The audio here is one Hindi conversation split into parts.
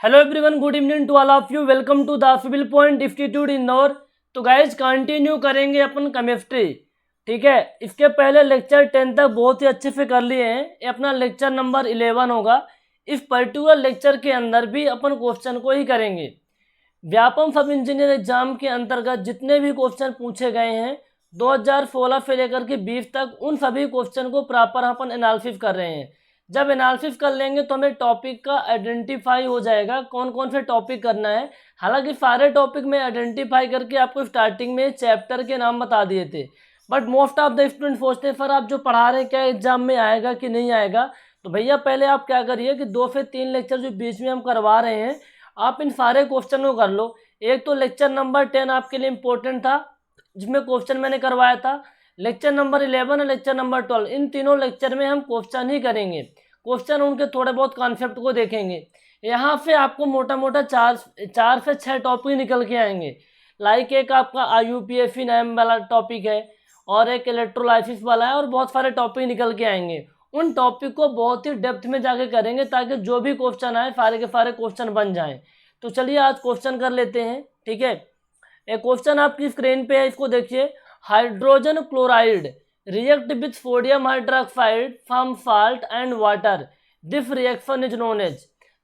Hello everyone, good evening to all of you. Welcome to the civil point institute Indore. तो गाइज कंटिन्यू करेंगे अपन केमिस्ट्री। ठीक है, इसके पहले लेक्चर 10 तक बहुत ही अच्छे से कर लिए हैं। ये अपना लेक्चर नंबर 11 होगा। इस पर्टिकुलर लेक्चर के अंदर भी अपन क्वेश्चन को ही करेंगे। व्यापम सब इंजीनियर एग्जाम के अंतर्गत जितने भी क्वेश्चन पूछे गए हैं 2016 से लेकर के 20 तक, उन सभी क्वेश्चन को प्रॉपर अपन एनालिसिस कर रहे हैं। जब एनालिसिस कर लेंगे तो हमें टॉपिक का आइडेंटिफाई हो जाएगा कौन कौन से टॉपिक करना है। हालांकि सारे टॉपिक में आइडेंटिफाई करके आपको स्टार्टिंग में चैप्टर के नाम बता दिए थे, but most of the student सोचते हैं सर आप जो पढ़ा रहे हैं क्या एग्जाम में आएगा कि नहीं आएगा। तो भैया पहले आप क्या करिए कि 2 से 3 लेक्चर जो बीच में हम करवा रहे हैं आप इन सारे क्वेश्चन को कर लो। एक तो लेक्चर नंबर 10 आपके लिए इम्पोर्टेंट था जिसमें क्वेश्चन मैंने करवाया था। लेक्चर नंबर 11 और लेक्चर नंबर 12, इन तीनों लेक्चर में हम क्वेश्चन ही करेंगे। क्वेश्चन उनके थोड़े बहुत कॉन्सेप्ट को देखेंगे। यहाँ से आपको मोटा मोटा चार से 6 टॉपिक निकल के आएंगे। लाइक एक आपका IUPAC नाम वाला टॉपिक है और एक इलेक्ट्रोलाइसिस वाला है और बहुत सारे टॉपिक निकल के आएंगे। उन टॉपिक को बहुत ही डेप्थ में जाके करेंगे ताकि जो भी क्वेश्चन आए सारे के सारे क्वेश्चन बन जाएं। तो चलिए आज क्वेश्चन कर लेते हैं। ठीक है, एक क्वेश्चन आपकी स्क्रीन पे है, इसको देखिए। Hydrogen chloride react with sodium hydroxide from salt and water. This reaction is known as।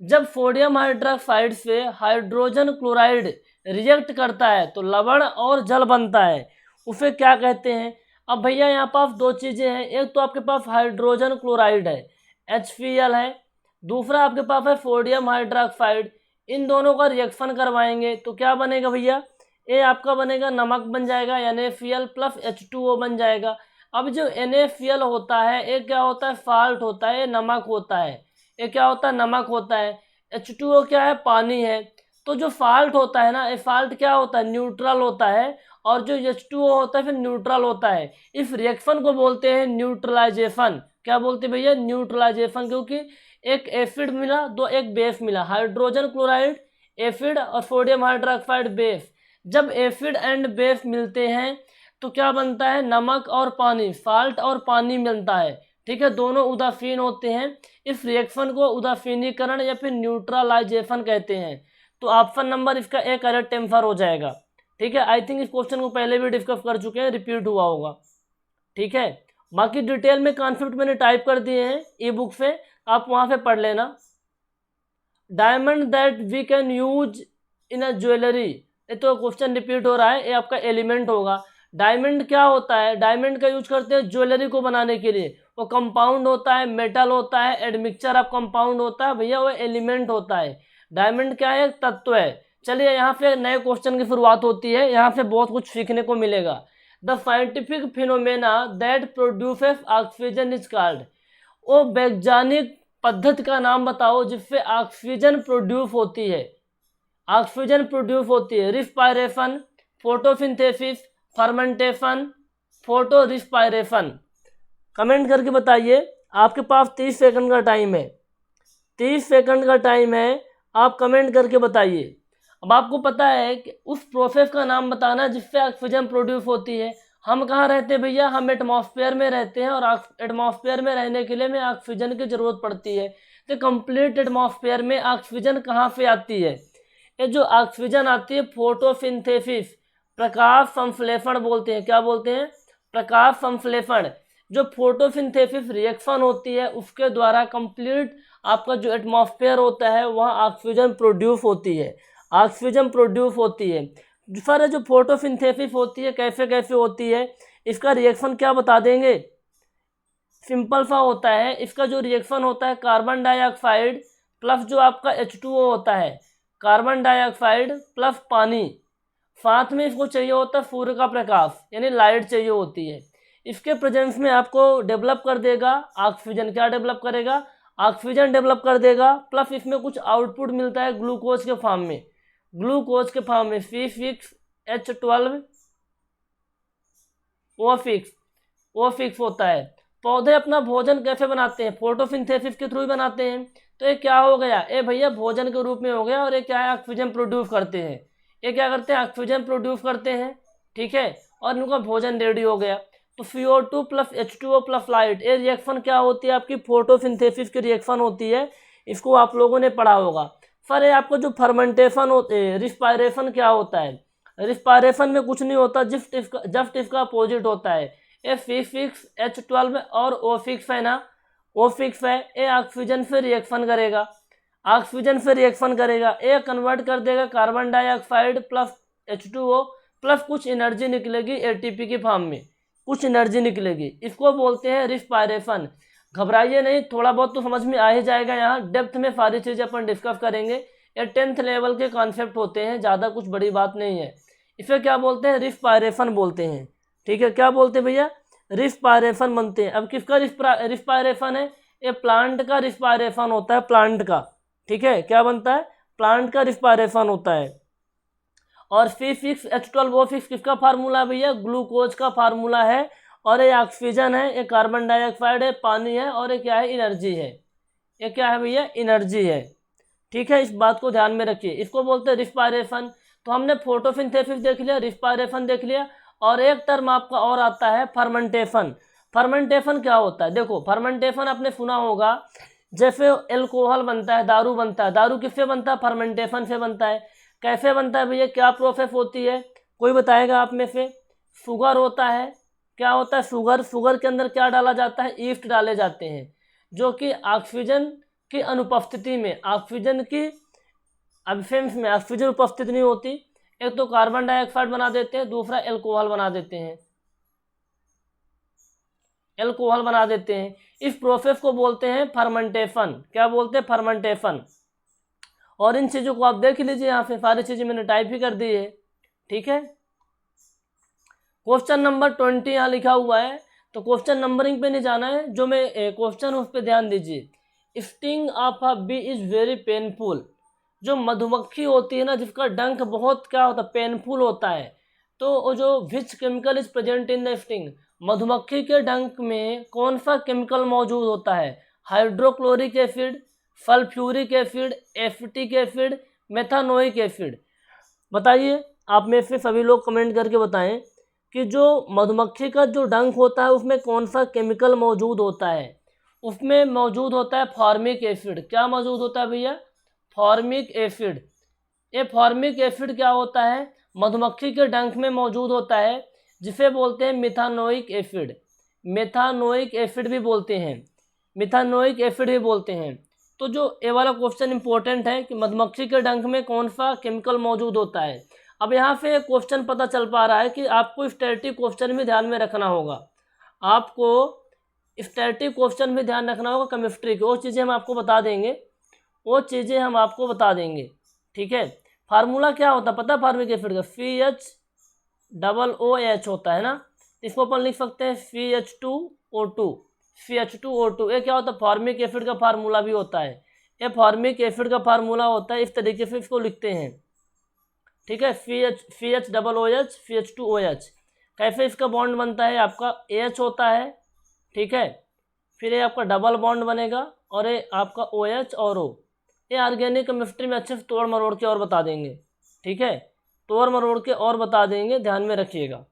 जब सोडियम हाइड्रोक्साइड से हाइड्रोजन क्लोराइड रिएक्ट करता है तो लवण और जल बनता है, उसे क्या कहते हैं। अब भैया यहाँ पास 2 चीज़ें हैं। एक तो आपके पास हाइड्रोजन क्लोराइड है HCl है, दूसरा आपके पास है सोडियम हाइड्रोक्साइड। इन दोनों का रिएक्शन करवाएंगे तो क्या बनेगा भैया, ये आपका बनेगा नमक बन जाएगा NaCl प्लस H2O बन जाएगा। अब जो NaCl होता है ये क्या होता है, साल्ट होता है, ये नमक होता है। ये क्या होता है, नमक होता है। H2O क्या है, पानी है। तो जो साल्ट होता है ना, ये साल्ट क्या होता है, न्यूट्रल होता है, और जो H2O होता है फिर न्यूट्रल होता है। इस रिएक्शन को बोलते हैं न्यूट्रलाइजेशन। क्या बोलते हैं भैया, न्यूट्रलाइजेशन। क्योंकि एक एसिड मिला दो एक बेस मिला, हाइड्रोजन क्लोराइड एसिड और सोडियम हाइड्रोक्साइड बेस। जब एसिड एंड बेस मिलते हैं तो क्या बनता है, नमक और पानी, साल्ट और पानी मिलता है। ठीक है, दोनों उदासीन होते हैं। इस रिएक्शन को उदासीनीकरण या फिर न्यूट्रलाइजेशन कहते हैं। तो ऑप्शन नंबर इसका ए करेक्ट आंसर हो जाएगा। ठीक है, आई थिंक इस क्वेश्चन को पहले भी डिस्कस कर चुके हैं, रिपीट हुआ होगा। ठीक है, बाकी डिटेल में कॉन्सेप्ट मैंने टाइप कर दिए हैं ई बुक से, आप वहाँ से पढ़ लेना। Diamond that we can use in a jewellery, ये तो क्वेश्चन रिपीट हो रहा है, ये आपका एलिमेंट होगा। डायमंड क्या होता है, डायमंड का यूज करते हैं ज्वेलरी को बनाने के लिए। वो कंपाउंड होता है, मेटल होता है, एडमिक्सचर ऑफ कंपाउंड होता है भैया, वो एलिमेंट होता है। डायमंड क्या है, तत्व है। चलिए यहाँ पे नए क्वेश्चन की शुरुआत होती है, यहाँ से बहुत कुछ सीखने को मिलेगा। The scientific phenomena that produces oxygen is called. वो वैज्ञानिक पद्धति का नाम बताओ जिससे ऑक्सीजन प्रोड्यूस होती है। ऑक्सीजन प्रोड्यूस होती है, respiration, photosynthesis, fermentation, photo respiration. Comment करके बताइए। आपके पास 30 सेकंड का टाइम है, 30 सेकंड का टाइम है, आप कमेंट करके बताइए। अब आपको पता है कि उस प्रोसेस का नाम बताना जिससे ऑक्सीजन प्रोड्यूस होती है। हम कहाँ रहते हैं भैया, हम एटमॉस्फेयर में रहते हैं और एटमॉस्फेयर में रहने के लिए हमें ऑक्सीजन की ज़रूरत पड़ती है। तो कंप्लीट एटमॉस्फेयर में ऑक्सीजन कहाँ से आती है, ये जो ऑक्सीजन आती है फोटोसिंथेसिस, प्रकाश संश्लेषण बोलते हैं। क्या बोलते हैं, प्रकाश संश्लेषण। जो फोटोसिंथेसिस रिएक्शन होती है उसके द्वारा कंप्लीट आपका जो एटमॉस्फेयर होता है वहाँ ऑक्सीजन प्रोड्यूस होती है, ऑक्सीजन प्रोड्यूस होती है। सर जो फोटोसिंथेसिस होती है कैसे कैसे होती है, इसका रिएक्शन क्या बता देंगे। सिंपल सा होता है, इसका जो रिएक्शन होता है कार्बन डाइऑक्साइड प्लस जो आपका H2O होता है, कार्बन डाइऑक्साइड प्लस पानी, साथ में इसको चाहिए होता है सूर्य का प्रकाश यानी लाइट चाहिए होती है। इसके प्रेजेंस में आपको डेवलप कर देगा ऑक्सीजन। क्या डेवलप करेगा, ऑक्सीजन डेवलप कर देगा, प्लस इसमें कुछ आउटपुट मिलता है ग्लूकोज के फॉर्म में, ग्लूकोज के फॉर्म में C6H12 O6 होता है। पौधे अपना भोजन कैसे बनाते हैं, फोटोसिंथेसिस के थ्रू ही बनाते हैं। तो ये क्या हो गया, ये भैया भोजन के रूप में हो गया, और ये क्या है, ऑक्सीजन प्रोड्यूस करते हैं। ये क्या करते हैं, ऑक्सीजन प्रोड्यूस करते हैं। ठीक है, और इनका भोजन रेडी हो गया। तो CO2 plus H2O plus light, ये रिएक्शन क्या होती है, आपकी फोटोसिंथेसिस की रिएक्शन होती है। इसको आप लोगों ने पढ़ा होगा। सर ये आपको जो फर्मेंटेशन होते हैं, रिस्पायरेशन क्या होता है? रिस्पायरेशन में कुछ नहीं होता, जस्ट इसका अपोजिट होता है। ए फिक्स H12 और O फिक्स है ना, O फिक्स है, ये ऑक्सीजन से रिएक्शन करेगा, ऑक्सीजन से रिएक्शन करेगा, ये कन्वर्ट कर देगा carbon dioxide plus H2O plus कुछ एनर्जी निकलेगी ATP की फॉर्म में, कुछ एनर्जी निकलेगी, इसको बोलते हैं रिस्पायरेशन। घबराइए नहीं, थोड़ा बहुत तो समझ में आ ही जाएगा, यहाँ डेप्थ में सारी चीज़ें अपन डिस्कस करेंगे, ये 10th लेवल के कॉन्सेप्ट होते हैं, ज़्यादा कुछ बड़ी बात नहीं है। इसे क्या बोलते हैं? रिस्पायरेशन बोलते हैं। ठीक है, क्या बोलते हैं भैया? रिस्पायरेशन बनते हैं। अब किसका रिस्पायरेशन है? ये प्लांट का रिस्पायरेशन होता है, प्लांट का। ठीक है, क्या बनता है? प्लांट का रिस्पायरेशन होता है। और C6H12O6 किसका फार्मूला है भैया? ग्लूकोज का फार्मूला है। और ये ऑक्सीजन है, ये कार्बन डाइऑक्साइड है, पानी है, और ये क्या है? एनर्जी है। ये क्या है भैया? एनर्जी है। ठीक है, इस बात को ध्यान में रखिए, इसको बोलते हैं रिस्पायरेशन। तो हमने फोटोसिंथेसिस देख लिया, रिस्पायरेशन देख लिया, और एक टर्म आपका और आता है फर्मेंटेशन। फर्मेंटेशन क्या होता है? देखो, फर्मेंटेशन आपने सुना होगा, जैसे एल्कोहल बनता है, दारू बनता है, दारू किससे बनता है? फर्मेंटेशन से बनता है। कैसे बनता है भैया? क्या प्रोसेस होती है? कोई बताएगा आप में से? शुगर होता है, क्या होता है? शुगर के अंदर क्या डाला जाता है? ईस्ट डाले जाते हैं, जो कि ऑक्सीजन की अनुपस्थिति में, ऑक्सीजन की एब्सेंस में, ऑक्सीजन उपस्थित नहीं होती, एक तो कार्बन डाइऑक्साइड बना देते हैं, दूसरा एल्कोहल बना देते हैं, एल्कोहल बना देते हैं। इस प्रोसेस को बोलते हैं फर्मेंटेशन। क्या बोलते हैं? फर्मेंटेशन। और इन चीज़ों को आप देख लीजिए, यहाँ पे सारी चीज़ें मैंने टाइप ही कर दी है। ठीक है, क्वेश्चन नंबर 20 यहाँ लिखा हुआ है, तो क्वेश्चन नंबरिंग पे नहीं जाना है, जो मैं क्वेश्चन उस पर ध्यान दीजिए। Sting of a bee is very painful. जो मधुमक्खी होती है ना, जिसका डंक बहुत क्या होता है? पेनफुल होता है। तो वो जो which chemical is present in the sting, मधुमक्खी के डंक में कौन सा केमिकल मौजूद होता है? Hydrochloric acid, sulphuric acid, acetic acid, methanoic acid. बताइए, आप में से सभी लोग कमेंट करके बताएं कि जो मधुमक्खी का जो डंक होता है उसमें कौन सा केमिकल मौजूद होता है? उसमें मौजूद होता है फॉर्मिक एसिड। क्या मौजूद होता है भैया? Formic acid. ये फॉर्मिक एसिड क्या होता है? मधुमक्खी के डंक में मौजूद होता है, जिसे बोलते हैं मिथानोइक एसिड। मेथानोइक एसिड भी बोलते हैं, मिथानोइक एसिड भी बोलते हैं। तो जो ये वाला क्वेश्चन इंपॉर्टेंट है कि मधुमक्खी के डंक में कौन सा केमिकल मौजूद होता है। अब यहाँ से क्वेश्चन पता चल पा रहा है कि आपको स्टैटिक क्वेश्चन भी ध्यान में रखना होगा, आपको स्टैटिक क्वेश्चन भी ध्यान रखना होगा केमिस्ट्री के। वो चीज़ें हम आपको बता देंगे, वो चीज़ें हम आपको बता देंगे। ठीक है, फार्मूला क्या होता है पता? फार्मिक एसिड का CH_OH होता है ना, इसको अपन लिख सकते हैं CH2O2। CH2O2 ये क्या होता है? फॉर्मिक एसिड का फार्मूला भी होता है, ये फॉर्मिक एसिड का फार्मूला होता है, इस तरीके से इसको लिखते हैं। ठीक है, CH_OH CH2OH। कैसे इसका बॉन्ड बनता है? आपका H होता है, ठीक है, फिर ये आपका डबल बॉन्ड बनेगा, और ये आपका OH और O। ये ऑर्गेनिक केमिस्ट्री में अच्छे से तोड़ मरोड़ के और बता देंगे। ठीक है, तोड़ मरोड़ के और बता देंगे, ध्यान में रखिएगा।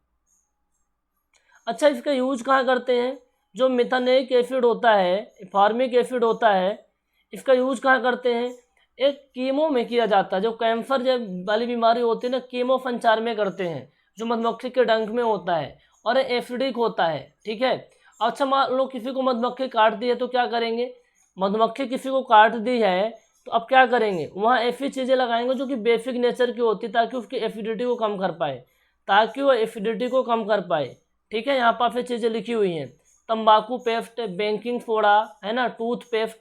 अच्छा, इसका यूज कहाँ करते हैं? जो मिथानोइक एसिड होता है, फॉर्मिक एसिड होता है, इसका यूज कहाँ करते हैं? एक कीमो में किया जाता है। जो कैंसर जब वाली बीमारी होती है ना, कीमो संचार में करते हैं, जो मधुमक्खी के डंक में होता है, और ये एसिडिक होता है। ठीक है, अच्छा मान लो किसी को मधुमक्खी काट दी है, तो क्या करेंगे? मधुमक्खी किसी को काट दी है तो अब क्या करेंगे? वहाँ ऐसी चीज़ें लगाएंगे जो कि बेसिक नेचर की होती है, ताकि उसकी एसिडिटी को कम कर पाए, ताकि वो एसिडिटी को कम कर पाए। ठीक है, यहाँ पर फिर चीज़ें लिखी हुई हैं, तंबाकू पेस्ट, बेकिंग सोडा, है ना, टूथपेस्ट।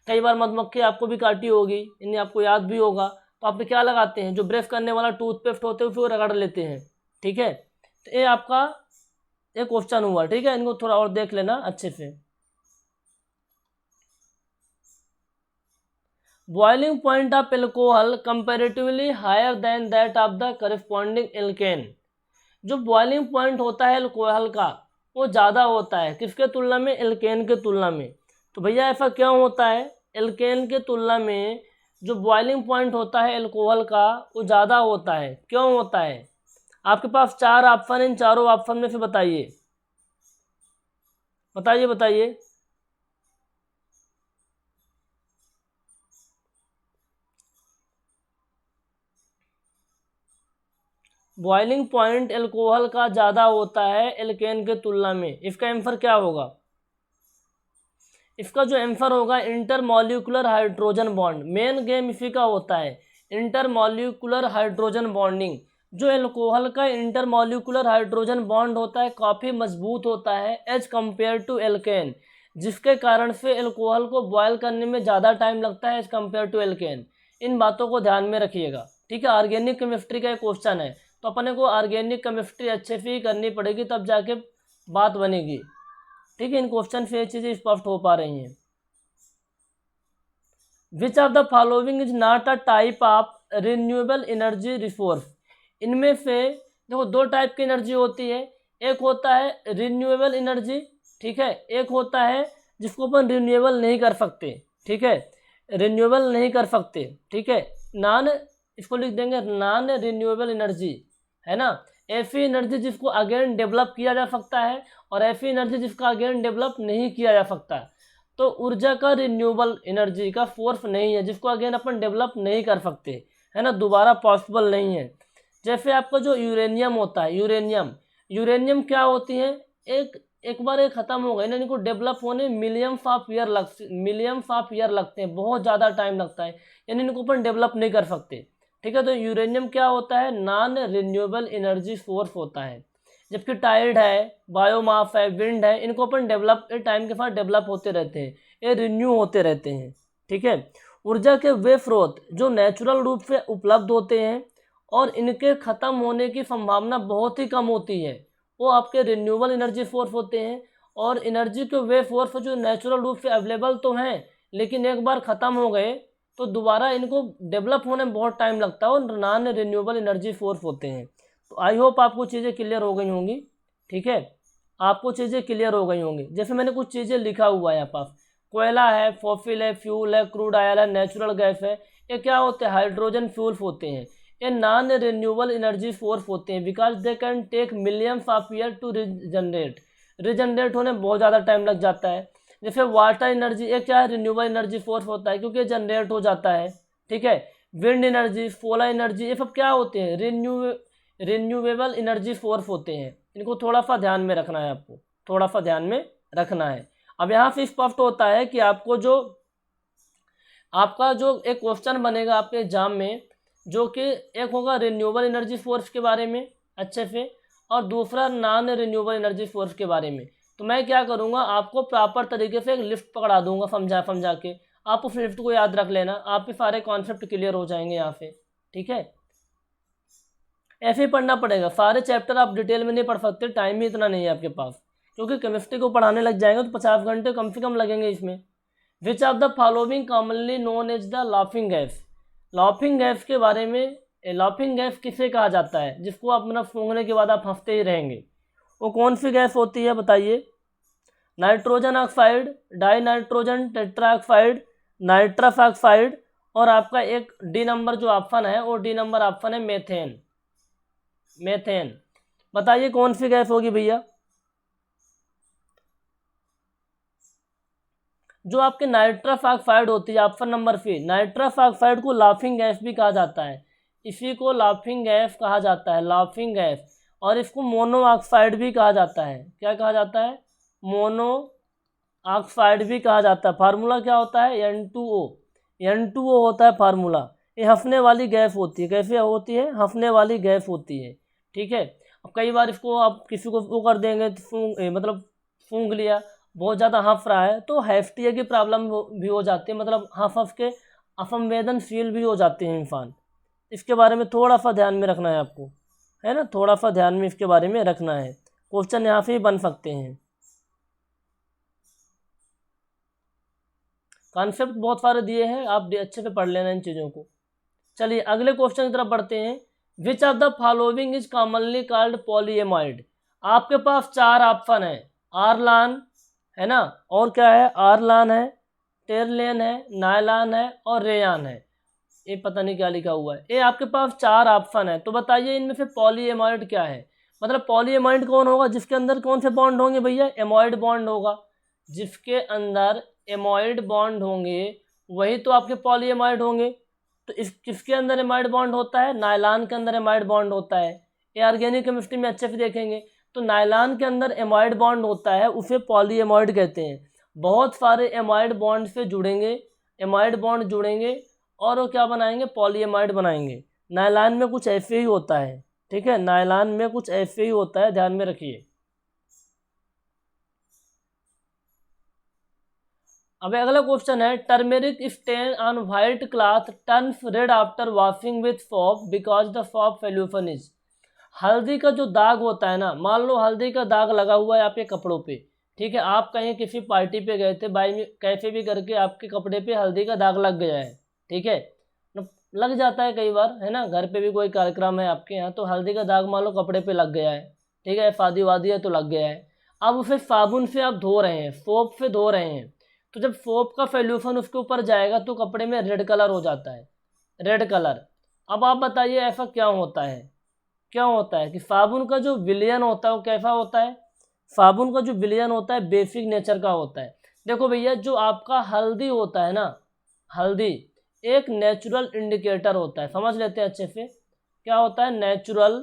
कई बार मधुमक्खी आपको भी काटी होगी, इन्हें आपको याद भी होगा, तो आप क्या लगाते हैं? जो ब्रश करने वाला टूथपेस्ट होते हैं उसको रगड़ लेते हैं। ठीक है, तो ये आपका एक क्वेश्चन हुआ। ठीक है, इनको थोड़ा और देख लेना अच्छे से। Boiling point of alcohol comparatively higher than that of the corresponding alkane. जो बॉइलिंग पॉइंट होता है एल्कोहल का, वो ज़्यादा होता है किसके तुलना में? एल्केन के तुलना में। तो भैया ऐसा क्यों होता है? एल्केन के तुलना में जो बॉइलिंग पॉइंट होता है एल्कोहल का, वो ज़्यादा होता है। क्यों होता है? आपके पास 4 ऑप्शन, इन चारों ऑप्शन में से बताइए, बताइए बताइए। बॉइलिंग पॉइंट एल्कोहल का ज़्यादा होता है एल्केन के तुलना में। इसका आंसर क्या होगा? इसका जो आंसर होगा intermolecular hydrogen bond. Main game इसी का होता है, इंटरमॉलिक्यूलर हाइड्रोजन बॉन्डिंग। जो एल्कोहल का इंटरमॉलिक्यूलर हाइड्रोजन बॉन्ड होता है काफ़ी मजबूत होता है एज कम्पेयर टू एल्केन, जिसके कारण से एल्कोहल को बॉयल करने में ज़्यादा टाइम लगता है एज कम्पेयर टू एल्केन। इन बातों को ध्यान में रखिएगा, ठीक है। ऑर्गेनिक केमिस्ट्री का एक क्वेश्चन है, तो अपने को ऑर्गेनिक केमिस्ट्री अच्छे से ही करनी पड़ेगी, तब जाके बात बनेगी, ठीक है। इन क्वेश्चन से ये चीज़ें स्पष्ट हो पा रही हैं। विच of the following is not a type of renewable energy resource. इनमें से देखो दो टाइप की एनर्जी होती है, एक होता है रिन्यूएबल एनर्जी, ठीक है, एक होता है जिसको अपन रिन्यूएबल नहीं कर सकते, ठीक है, रिन्यूएबल नहीं कर सकते, ठीक है। नॉन, इसको लिख देंगे नॉन रिन्यूएबल एनर्जी, है ना। ऐसी एनर्जी जिसको अगेन डेवलप किया जा सकता है और ऐसी एनर्जी जिसका अगेन डेवलप नहीं किया जा सकता। तो ऊर्जा का रिन्यूएबल एनर्जी का फोर्स नहीं है जिसको अगेन अपन डेवलप नहीं कर सकते, है ना, दोबारा पॉसिबल नहीं है। जैसे आपका जो यूरेनियम होता है, यूरेनियम क्या होती है, एक बार ये ख़त्म हो गए ना, इनको डेवलप होने मिलियंस ऑफ ईयर लगते हैं, बहुत ज़्यादा टाइम लगता है, यानी इनको अपन डेवलप नहीं कर सकते, ठीक है। तो यूरेनियम क्या होता है, नॉन रिन्यूएबल एनर्जी सोर्स होता है। जबकि टाइड है, बायोमास है, विंड है, इनको अपन डेवलप टाइम के साथ डेवलप होते रहते हैं, ये रिन्यू होते रहते हैं, ठीक है। ऊर्जा के वे स्रोत जो नेचुरल रूप से उपलब्ध होते हैं और इनके ख़त्म होने की संभावना बहुत ही कम होती है, वो आपके रिन्यूएबल एनर्जी सोर्स होते हैं। और एनर्जी के वे सोर्स जो नेचुरल रूप से अवेलेबल तो हैं, लेकिन एक बार ख़त्म हो गए तो दोबारा इनको डेवलप होने में बहुत टाइम लगता है और नॉन रिन्यूएबल एनर्जी सोर्स होते हैं। तो आई होप आपको चीज़ें क्लियर हो गई होंगी, ठीक है, आपको चीज़ें क्लियर हो गई होंगी। जैसे मैंने कुछ चीज़ें लिखा हुआ है यहाँ पास, कोयला है, फॉसिल है, फ्यूल है, क्रूड ऑयल है, नेचुरल गैस है, ये क्या होते हैं, हाइड्रोजन फ्यूल्स होते हैं। ये नॉन रिन्यूएबल एनर्जी सोर्स होते हैं because they can take millions of year to regenerate होने में बहुत ज़्यादा टाइम लग जाता है। जैसे वाटर एनर्जी, ये क्या है, रिन्यूएबल एनर्जी सोर्स होता है क्योंकि जनरेट हो जाता है, ठीक है। विंड एनर्जी, सोलर एनर्जी, ये सब क्या होते हैं, रिन्यूएबल एनर्जी सोर्स होते हैं। इनको थोड़ा सा ध्यान में रखना है, आपको थोड़ा सा ध्यान में रखना है। अब यहाँ से स्पष्ट होता है कि आपको जो आपका जो एक क्वेश्चन बनेगा आपके एग्जाम में, जो कि एक होगा रिन्यूएबल एनर्जी सोर्स के बारे में अच्छे से और दूसरा नॉन रिन्यूएबल एनर्जी सोर्स के बारे में। तो मैं क्या करूँगा, आपको प्रॉपर तरीके से एक लिस्ट पकड़ा दूंगा समझा के, आप उस लिस्ट को याद रख लेना, आपके सारे कॉन्सेप्ट क्लियर हो जाएंगे यहाँ से, ठीक है। ऐसे ही पढ़ना पड़ेगा, सारे चैप्टर आप डिटेल में नहीं पढ़ सकते, टाइम ही इतना नहीं है आपके पास, क्योंकि केमिस्ट्री को पढ़ाने लग जाएंगे तो 50 घंटे कम से कम लगेंगे इसमें। Which of the following commonly known as the laughing gas. Laughing gas के बारे में, लाफिंग गैस किसे कहा जाता है, जिसको आप मतलब सूंघने के बाद आप हंसते ही रहेंगे, वो कौन सी गैस होती है बताइए। Nitrogen oxide, die nitrogen tetra oxide, nitrous oxide, और आपका एक डी नंबर जो ऑप्शन है वो डी नंबर ऑप्शन है मेथेन। बताइए कौन सी गैस होगी भैया। जो आपके नाइट्रस ऑक्साइड होती है, option number C, nitrous oxide को लाफिंग गैस भी कहा जाता है, इसी को लाफिंग गैस कहा जाता है, लाफिंग गैस। और इसको मोनो ऑक्साइड भी कहा जाता है, क्या कहा जाता है, मोनो ऑक्साइड भी कहा जाता है। फार्मूला क्या होता है, N2O होता है फार्मूला। ये हंसने वाली गैस होती है, कैसे होती है, हंसने वाली गैस होती है, ठीक है। अब कई बार इसको आप किसी को वो कर देंगे तो मतलब सूंघ लिया, बहुत ज़्यादा हंस रहा है तो हैफ्टिया की प्रॉब्लम भी हो जाती है, मतलब हंस के असंवेदनशील भी हो जाते हैं इंसान। इसके बारे में थोड़ा सा ध्यान में रखना है आपको, है ना, थोड़ा सा ध्यान में इसके बारे में रखना है, क्वेश्चन यहाँ से ही बन सकते हैं। कॉन्सेप्ट बहुत सारे दिए हैं, आप अच्छे से पढ़ लेना इन चीज़ों को। चलिए अगले क्वेश्चन की तरफ बढ़ते हैं। विच of the following is commonly called polyamide. आपके पास 4 ऑप्शन है, आरलान है ना, और क्या है, आरलान है, टेरलेन है, नायलान है और रेयान है। ये पता नहीं क्या लिखा हुआ है, ये आपके पास 4 ऑप्शन है। तो बताइए इनमें से पॉलीएमाइड क्या है, मतलब पॉलीएमाइड कौन होगा, जिसके अंदर कौन से बॉन्ड होंगे भैया, एमॉइड बॉन्ड होगा, जिसके अंदर एमॉइड बॉन्ड होंगे वही तो आपके पॉलीएमाइड होंगे। तो इस किसके अंदर एमाइड बॉन्ड होता है, नायलान के अंदर एमाइड बॉन्ड होता है, ये ऑर्गेनिक केमिस्ट्री में अच्छे से देखेंगे। तो नायलॉन के अंदर एमाइड बॉन्ड होता है, उसे पॉलीएमाइड कहते हैं। बहुत सारे एमाइड बॉन्ड से जुड़ेंगे, एमाइड बॉन्ड जुड़ेंगे और वो क्या बनाएंगे, पॉलीएमाइड बनाएंगे। नायलॉन में कुछ ऐसे ही होता है, ठीक है, नायलॉन में कुछ ऐसे ही होता है, ध्यान में रखिए। अब अगला क्वेश्चन है, turmeric stain on white cloth turns red after washing with soap because the soap solution is. हल्दी का जो दाग होता है ना, मान लो हल्दी का दाग लगा हुआ है आपके कपड़ों पे, ठीक है, आप कहीं किसी पार्टी पे गए थे, बाई में कैसे भी करके आपके कपड़े पे हल्दी का दाग लग गया है, ठीक है, लग जाता है कई बार, है ना, घर पे भी कोई कार्यक्रम है आपके यहाँ तो हल्दी का दाग मान लो कपड़े पे लग गया है, ठीक है, शादी वादी है तो लग गया है। अब उसे साबुन से आप धो रहे हैं, सोप से धो रहे हैं, तो जब सोप का सॉल्यूशन उसके ऊपर जाएगा तो कपड़े में रेड कलर हो जाता है, रेड कलर। अब आप बताइए ऐसा क्या होता है, क्या होता है कि साबुन का जो विलयन होता है वो कैसा होता है, साबुन का जो विलयन होता है बेसिक नेचर का होता है। देखो भैया, जो आपका हल्दी होता है ना, हल्दी एक नेचुरल इंडिकेटर होता है, समझ लेते हैं अच्छे से क्या होता है नेचुरल,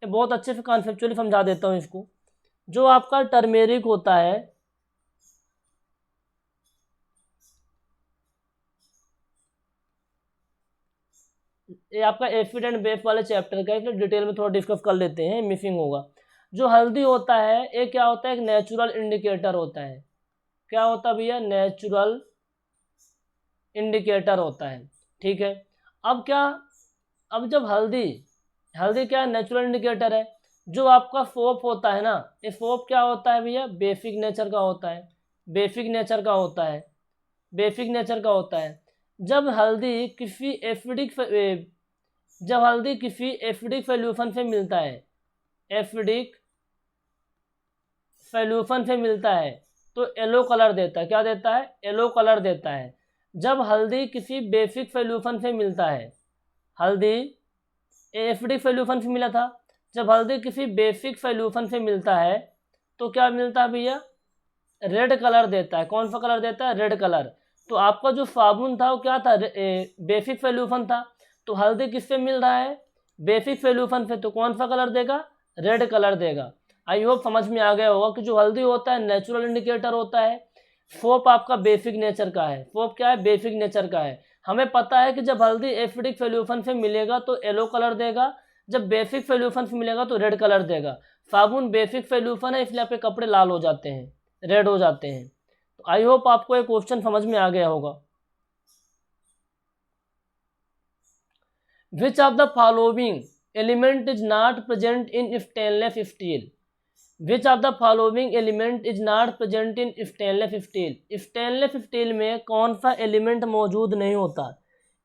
ये बहुत अच्छे से कॉन्सेप्चुअली समझा देता हूँ इसको। जो आपका टर्मेरिक होता है, ये आपका एसिड एंड बेस वाले चैप्टर का, इसलिए डिटेल में थोड़ा डिस्कस कर लेते हैं, मिसिंग होगा। जो हल्दी होता है ये क्या होता है, एक नेचुरल इंडिकेटर होता है। क्या होता है भैया, नेचुरल इंडिकेटर होता है, ठीक है। अब क्या, अब जब हल्दी, हल्दी क्या नेचुरल इंडिकेटर है। जो आपका सोप होता है ना, ये सोप क्या होता है भैया, बेसिक नेचर का होता है, बेसिक नेचर का होता है, बेसिक नेचर का होता है। जब हल्दी किसी एसिडिक, जब हल्दी किसी एसिडिक सॉल्यूशन से मिलता है, एसिडिक सॉल्यूशन से मिलता है तो येलो कलर देता है, क्या देता है, येलो कलर देता है। जब हल्दी किसी बेसिक सॉल्यूशन से मिलता है, हल्दी एसिडिक सॉल्यूशन से मिला था, जब हल्दी किसी बेसिक सॉल्यूशन से मिलता है तो क्या मिलता है भैया, रेड कलर देता है। कौन सा कलर देता है, रेड कलर। तो आपका जो साबुन था वो क्या था, बेसिक सॉल्यूशन था, तो हल्दी किससे मिल रहा है, बेसिक सॉल्यूशन से, तो कौन सा कलर देगा, रेड कलर देगा। आई होप समझ में आ गया होगा कि जो हल्दी होता है नेचुरल इंडिकेटर होता है, सोप आपका बेसिक नेचर का है, सोप क्या है, बेसिक नेचर का है। हमें पता है कि जब हल्दी एसिडिक सॉल्यूशन से मिलेगा तो येलो कलर देगा, जब बेसिक सॉल्यूशन से मिलेगा तो रेड कलर देगा। साबुन बेसिक सॉल्यूशन है इसलिए आपके कपड़े लाल हो जाते हैं, रेड हो जाते हैं। तो आई होप आपको ये क्वेश्चन समझ में आ गया होगा। Which of the following element is not present in stainless steel, which of the following element is not present in stainless steel. Stainless steel में कौन सा एलिमेंट मौजूद नहीं होता,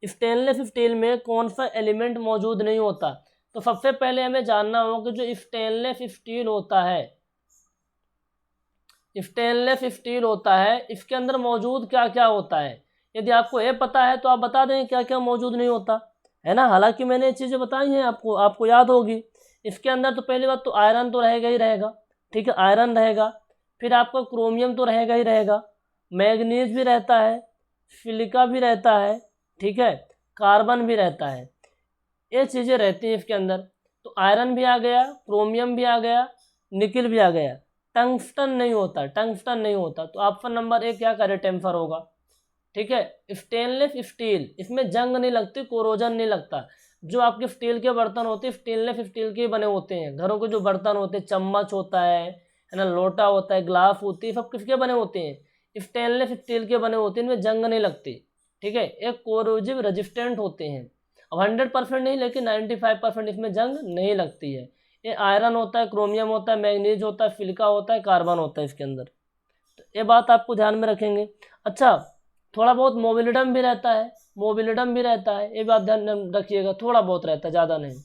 स्टेनलेस स्टील में कौन सा एलिमेंट मौजूद नहीं होता। तो सबसे पहले हमें जानना होगा कि जो स्टेनलेस स्टील होता है, स्टेनलेस स्टील होता है इसके अंदर मौजूद क्या क्या होता है। यदि आपको ये पता है तो आप बता दें क्या क्या मौजूद नहीं होता, है ना। हालांकि मैंने ये चीज़ें बताई हैं आपको, आपको याद होगी। इसके अंदर तो पहली बात तो आयरन तो रहेगा ही रहेगा, ठीक है, आयरन रहेगा। फिर आपका क्रोमियम तो रहेगा ही रहेगा, मैग्नीज भी रहता है, सिलिका भी रहता है, ठीक है, कार्बन भी रहता है, ये चीज़ें रहती हैं इसके अंदर। तो आयरन भी आ गया, क्रोमियम भी आ गया, निकिल भी आ गया। टंगस्टन नहीं होता, टंगस्टन नहीं होता। तो ऑप्शन नंबर ए क्या करे, टेम्पर होगा, ठीक है। स्टेनलेस स्टील, इसमें जंग नहीं लगती, कोरोजन नहीं लगता। जो आपके स्टील के बर्तन होते हैं स्टेनलेस स्टील के बने होते हैं। घरों के जो बर्तन होते हैं, चम्मच होता है ना, लोटा होता है, ग्लास होती है, सब किसके बने होते हैं, स्टेनलेस स्टील के बने होते हैं, इनमें जंग नहीं लगती, ठीक है। एक कोरोजिव रेजिस्टेंट होते हैं। अब 100% नहीं, लेकिन 95% इसमें जंग नहीं लगती है। ये आयरन होता है, क्रोमियम होता है, मैग्नीज होता है, सिलिका होता है, कार्बन होता है इसके अंदर। तो ये बात आपको ध्यान में रखेंगे। अच्छा, थोड़ा बहुत मोबिलिडम भी रहता है, मोबिलिडम भी रहता है, ये बात ध्यान रखिएगा, थोड़ा बहुत रहता है, ज़्यादा नहीं।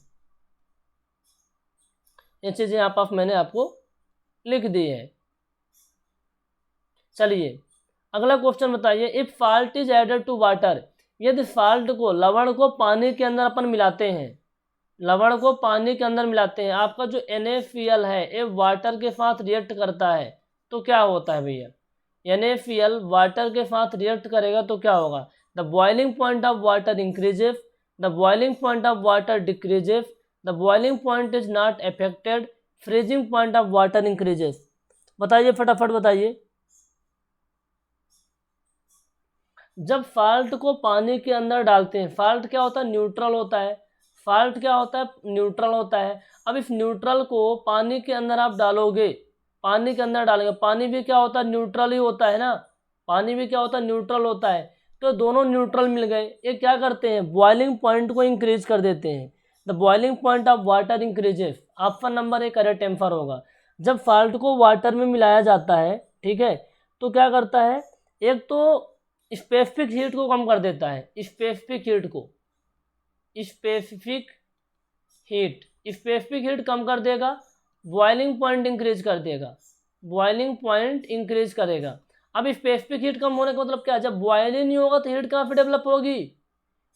ये चीज़ें यहाँ पर मैंने आपको लिख दी है। चलिए अगला क्वेश्चन बताइए, if salt is added to water, यदि साल्ट को, लवण को पानी के अंदर अपन मिलाते हैं, लवण को पानी के अंदर मिलाते हैं, आपका जो NaCl है ये वाटर के साथ रिएक्ट करता है तो क्या होता है भैया, NaCl वाटर के साथ रिएक्ट करेगा तो क्या होगा, the boiling point of water increases, the boiling point of water decreases, the boiling point is not affected, freezing point of water increases. बताइए फटाफट बताइए। जब फाल्ट को पानी के अंदर डालते हैं, फाल्ट क्या होता है, न्यूट्रल होता है, फाल्ट क्या होता है, न्यूट्रल होता है। अब इस न्यूट्रल को पानी के अंदर आप डालोगे, पानी के अंदर डालेंगे, पानी भी क्या होता है, न्यूट्रल ही होता है ना, पानी भी क्या होता है, न्यूट्रल होता है। तो दोनों न्यूट्रल मिल गए, ये क्या करते हैं, बॉइलिंग पॉइंट को इंक्रीज कर देते हैं। The boiling point of water increases. Option number A correct answer होगा। जब फाल्ट को वाटर में मिलाया जाता है, ठीक है, तो क्या करता है, एक तो स्पेसिफिक हीट को कम कर देता है, स्पेसिफिक हीट को, स्पेसिफिक हीट कम कर देगा, बॉइलिंग पॉइंट इंक्रीज कर देगा, बॉइलिंग पॉइंट इंक्रीज करेगा। अब स्पेसिफिक हीट कम होने का मतलब क्या है, जब बॉयल ही नहीं होगा तो हीट कहाँ पे डेवलप होगी,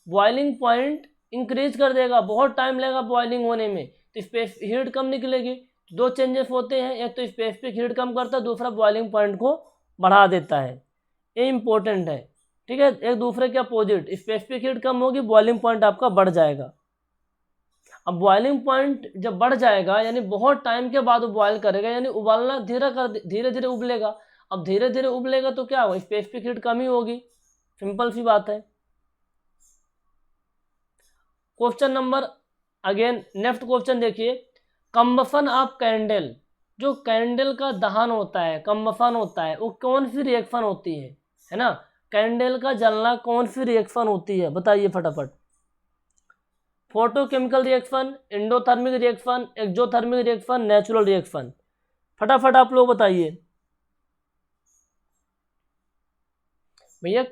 बॉइलिंग पॉइंट इंक्रीज कर देगा, बहुत टाइम लगेगा बॉइलिंग होने में, तो हीट कम निकलेगी। दो चेंजेस होते हैं, एक तो स्पेसिफिक हीट कम करता है, दूसरा बॉइलिंग पॉइंट को बढ़ा देता है, ये इंपॉर्टेंट है, ठीक है। एक दूसरे के अपोजिट, स्पेसिफिक हीट कम होगी, बॉइलिंग पॉइंट आपका बढ़ जाएगा। अब बॉइलिंग पॉइंट जब बढ़ जाएगा यानी बहुत टाइम के बाद वो बॉयल करेगा, यानी उबालना धीरे धीरे उबलेगा। अब धीरे धीरे उबलेगा तो क्या होगा, स्पेसिफिक हीट कम ही होगी, सिंपल सी बात है। Question number, again next question देखिए, कंबसन ऑफ कैंडल, जो कैंडल का दहन होता है, कंबसन होता है, वो कौन सी रिएक्शन होती है ना, कैंडल का जलना कौन सी रिएक्शन होती है, बताइए फटाफट। Photochemical reaction, endothermic reaction, exothermic reaction, natural reaction, फटाफट आप लोग बताइए भैया।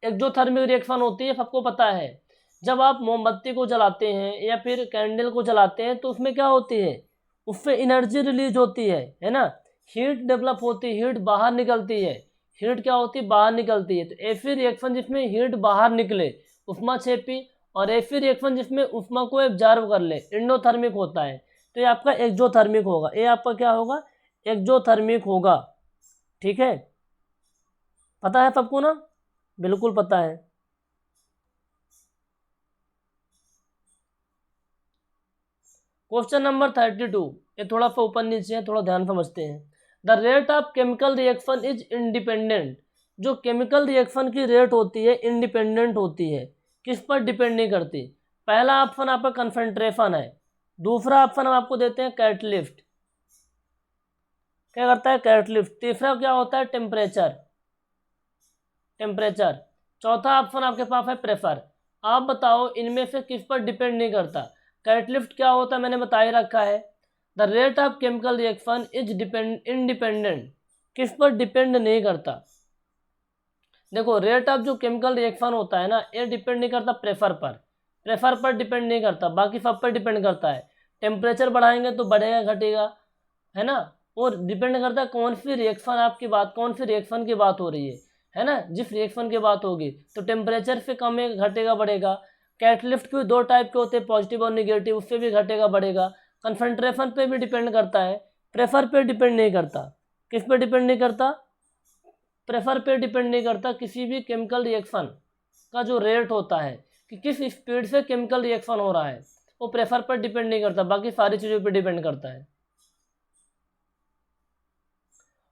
एक्सोथर्मिक रिएक्शन होती है, सबको पता है। जब आप मोमबत्ती को जलाते हैं या फिर कैंडल को जलाते हैं तो उसमें क्या होती है, उससे एनर्जी रिलीज होती है ना, हीट डेवलप होती है, हीट बाहर निकलती है, हीट क्या होती है, बाहर निकलती है। तो ऐसी रिएक्शन जिसमें हीट बाहर निकले, उष्माक्षेपी, और ऐसी रिएक्शन जिसमें उष्मा को एब्जॉर्ब कर ले, एंडोथर्मिक होता है। तो ये आपका एक्सोथर्मिक होगा, ये आपका क्या होगा, एक्सोथर्मिक होगा, ठीक है। पता है सबको ना, बिल्कुल पता है। क्वेश्चन नंबर 32, ये थोड़ा सा ऊपर नीचे है, थोड़ा ध्यान समझते हैं। The rate of chemical reaction is independent, जो केमिकल रिएक्शन की रेट होती है इंडिपेंडेंट होती है, किस पर डिपेंड नहीं करती। पहला ऑप्शन आपका कंसंट्रेशन है, दूसरा ऑप्शन हम आपको देते हैं कैटलिस्ट, क्या करता है कैटलिस्ट, तीसरा क्या होता है टेम्परेचर, चौथा ऑप्शन आपके पास है प्रेशर। आप बताओ इनमें से किस पर डिपेंड नहीं करता। कैटलिस्ट क्या होता है मैंने बता ही रखा है, the rate of chemical reaction is independent, किस पर डिपेंड नहीं करता। देखो रेट ऑफ जो केमिकल रिएक्शन होता है ना, ये डिपेंड नहीं करता प्रेशर पर डिपेंड नहीं करता, बाकी सब पर डिपेंड करता है। टेम्परेचर बढ़ाएंगे तो बढ़ेगा घटेगा, है ना, और डिपेंड करता है कौन सी रिएक्शन आपकी बात, कौन सी रिएक्शन की बात हो रही है ना, जिस रिएक्शन की बात होगी तो टेम्परेचर से कम घटेगा बढ़ेगा। कैटलिस्ट के दो टाइप के होते हैं, पॉजिटिव और निगेटिव, उससे भी घटेगा बढ़ेगा। कंसंट्रेशन पे भी डिपेंड करता है, प्रेशर पे डिपेंड नहीं करता। किस पे डिपेंड नहीं करता, प्रेशर पे डिपेंड नहीं करता। किसी भी केमिकल रिएक्शन का जो रेट होता है कि किस स्पीड से केमिकल रिएक्शन हो रहा है, वो प्रेशर पर डिपेंड नहीं करता, बाकी सारी चीज़ों पे डिपेंड करता है।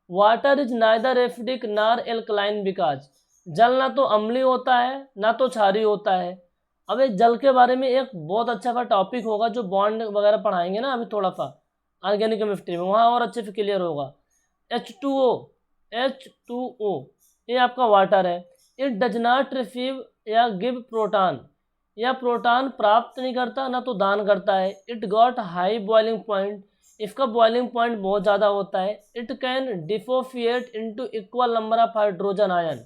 Water is neither acidic nor alkaline because, जल ना तो अम्लीय होता है ना तो क्षारीय होता है। अब इस जल के बारे में एक बहुत अच्छा सा टॉपिक होगा जो बॉन्ड वगैरह पढ़ाएंगे ना अभी थोड़ा सा ऑर्गेनिक केमिस्ट्री में, वहाँ और अच्छे से क्लियर होगा। H2O ये आपका वाटर है। इट डज नॉट रिसीव या गिव प्रोटॉन, या प्रोटॉन प्राप्त नहीं करता ना तो दान करता है। It got high boiling point, इसका बॉइलिंग पॉइंट बहुत ज़्यादा होता है। It can dissociate into equal number of hydrogen ion.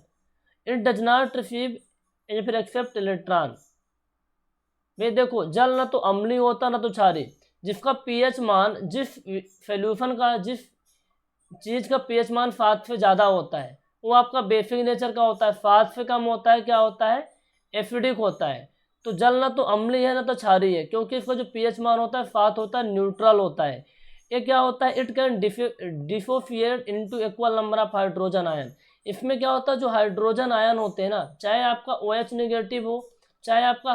It does not receive या फिर एक्सेप्ट इलेक्ट्रॉन। वे देखो जल ना तो अम्लीय होता ना तो क्षारीय, जिसका पीएच मान, जिस सोल्यूशन का, जिस चीज़ का पीएच मान 7 से ज़्यादा होता है वो आपका बेसिक नेचर का होता है, 7 से कम होता है क्या होता है, एसिडिक होता है। तो जल ना तो अम्लीय है ना तो क्षारीय है, क्योंकि इसका जो पीएच मान होता है 7 होता है, न्यूट्रल होता है। ये क्या होता है, it can dissociate into equal number of hydrogen ion. इसमें क्या होता है, जो हाइड्रोजन आयन होते हैं ना, चाहे आपका OH नेगेटिव हो चाहे आपका